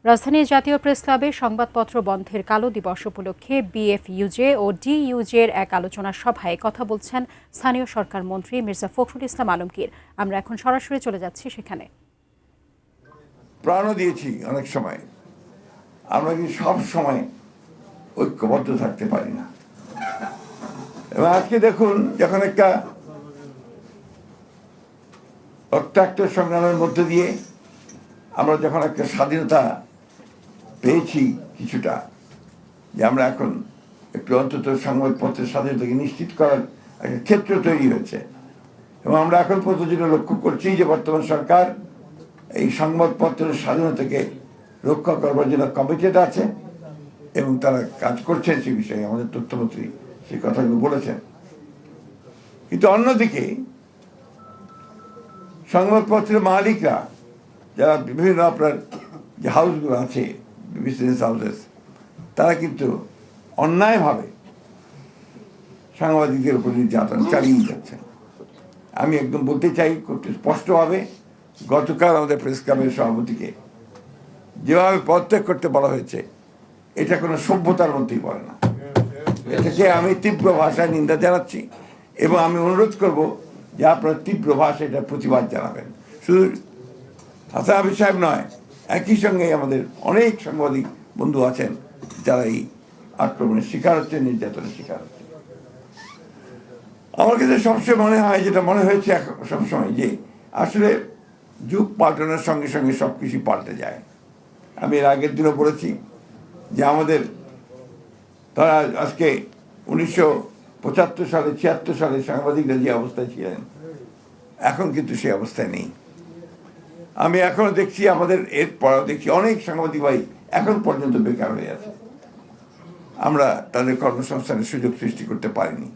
রাজধানীর জাতীয় প্রেস ক্লাবে সংবাদপত্র বন্ধের কালো দিবস উপলক্ষে বিএফইউজে ও ডিইউজের এক আলোচনা সভায় কথা বলছেন স্থানীয় সরকার মন্ত্রী মির্জা ফখরুল ইসলাম আলমগীর। আমরা এখন সরাসরি চলে যাচ্ছি সেখানে। প্রাণও দিয়েছি অনেক সময়, আমরা কি সব সময় ঐক্যবদ্ধ থাকতে পারি না। এবং আজকে দেখুন, যখন একটা রক্তাক্ত সংগ্রামের মধ্যে দিয়ে আমরা যখন একটা স্বাধীনতা পেয়েছি কিছুটা, যে আমরা এখন একটু অন্তত সংবাদপত্রের স্বাধীনতাকে নিশ্চিত করার একটা ক্ষেত্র তৈরি হয়েছে, এবং আমরা এখন পর্যন্ত যেটা লক্ষ্য করছি যে বর্তমান সরকার এই সংবাদপত্রের স্বাধীনতাকে রক্ষা করবার জন্য কমিটেড আছে এবং তারা কাজ করছেন সে বিষয়ে। আমাদের তথ্যমন্ত্রী সেই কথাগুলো বলেছেন। কিন্তু অন্যদিকে সংবাদপত্রের মালিকরা, যারা বিভিন্ন আপনার যে হাউসগুলো আছে, বিজনেস হাউসেস, তারা কিন্তু অন্যায়ভাবে সাংবাদিকদের উপর নির্যাতন চালিয়ে যাচ্ছেন। আমি একদম বলতে চাই খুব স্পষ্টভাবে, গতকাল আমাদের প্রেস ক্লাবের সভাপতিকে যেভাবে পদত্যাগ করতে বলা হয়েছে, এটা কোনো সভ্যতার মধ্যেই পড়ে না। এটাকে আমি তীব্র ভাষায় নিন্দা জানাচ্ছি এবং আমি অনুরোধ করব যে আপনারা তীব্র ভাষায় এটা প্রতিবাদ জানাবেন। শুধু হাসান হাফিজ সাহেব নয়, একই সঙ্গে আমাদের অনেক সাংবাদিক বন্ধু আছেন যারা এই আক্রমণের শিকার হচ্ছে, নির্যাতনের শিকার হচ্ছে। আমার কাছে সবসময় মনে হয়, যেটা মনে হয়েছে সবসময়, যে আসলে যুগ পাল্টানোর সঙ্গে সঙ্গে সব কিছু পাল্টে যায়। আমি এর আগের দিনও বলেছি যে আমাদের তারা আজকে 1975 সালে 76 সালে সাংবাদিকরা যে অবস্থায় ছিলেন, এখন কিন্তু সেই অবস্থায় নেই। আমি এখনো দেখছি, আমাদের এর পরেও দেখছি অনেক সাংবাদিক ভাই এখন পর্যন্ত বেকার হয়ে আছে। আমরা তাদের কর্মসংস্থানের সুযোগ সৃষ্টি করতে পারিনি।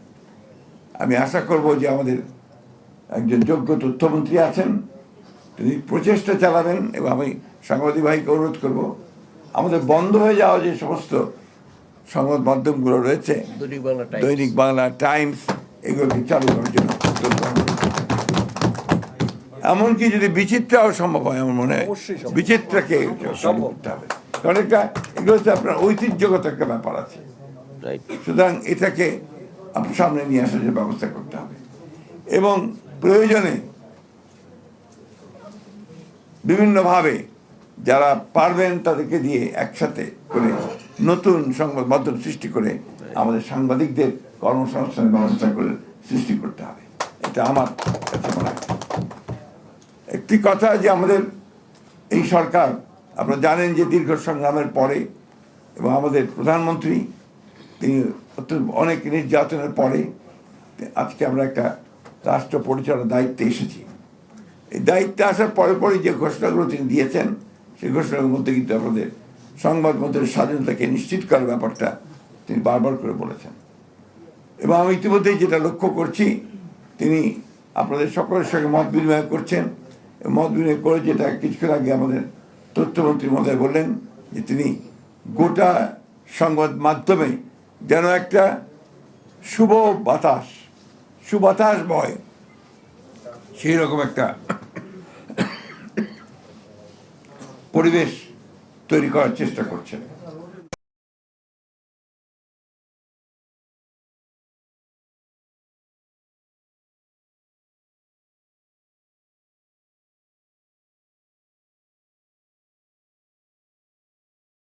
আমি আশা করব যে আমাদের একজন যোগ্য তথ্যমন্ত্রী আছেন, তিনি প্রচেষ্টা চালাবেন, এবং আমি সাংবাদিক ভাইকে অনুরোধ করব আমাদের বন্ধ হয়ে যাওয়া যে সমস্ত সংবাদ মাধ্যমগুলো রয়েছে, দৈনিক বাংলা, টাইমস, এগুলোকে চালু করার জন্য। এমনকি যদি বিচিত্রাও সম্ভব হয়, আমার মনে হয় বিচিত্রাকে চালু করতে হবে, কারণ এগুলো হচ্ছে আপনার ঐতিহ্যগত একটা ব্যাপার আছে। সুতরাং এটাকে আপনার সামনে নিয়ে আসার যে ব্যবস্থা করতে হবে, এবং প্রয়োজনে বিভিন্নভাবে যারা পারবেন তাদেরকে দিয়ে একসাথে করে নতুন সংবাদ মাধ্যম সৃষ্টি করে আমাদের সাংবাদিকদের কর্মসংস্থানের ব্যবস্থা করে সৃষ্টি করতে হবে। এটা আমার কাছে মনে হয়। একটি কথা, যে আমাদের এই সরকার, আপনারা জানেন যে দীর্ঘ সংগ্রামের পরে, এবং আমাদের প্রধানমন্ত্রী তিনি অনেক নির্যাতনের পরে আজকে আমরা একটা রাষ্ট্র পরিচালনার দায়িত্বে এসেছি। এই দায়িত্বে আসার পরে পরে যে ঘোষণাগুলো তিনি দিয়েছেন, সেই ঘোষণার মধ্যে কিন্তু আমাদের সংবাদ মাধ্যমের স্বাধীনতাকে নিশ্চিত করার ব্যাপারটা তিনি বারবার করে বলেছেন। এবং আমি ইতিমধ্যেই যেটা লক্ষ্য করছি, তিনি আপনাদের সকলের সঙ্গে মত বিনিময় করছেন। মত বিনিময় করে যেটা কিছুক্ষণ আগে আমাদের তথ্যমন্ত্রী মহোদয় বললেন, যে তিনি গোটা সংবাদ মাধ্যমে যেন একটা সুবাতাস বয়, সেই রকম একটা পরিবেশ তৈরি করার চেষ্টা করছেন।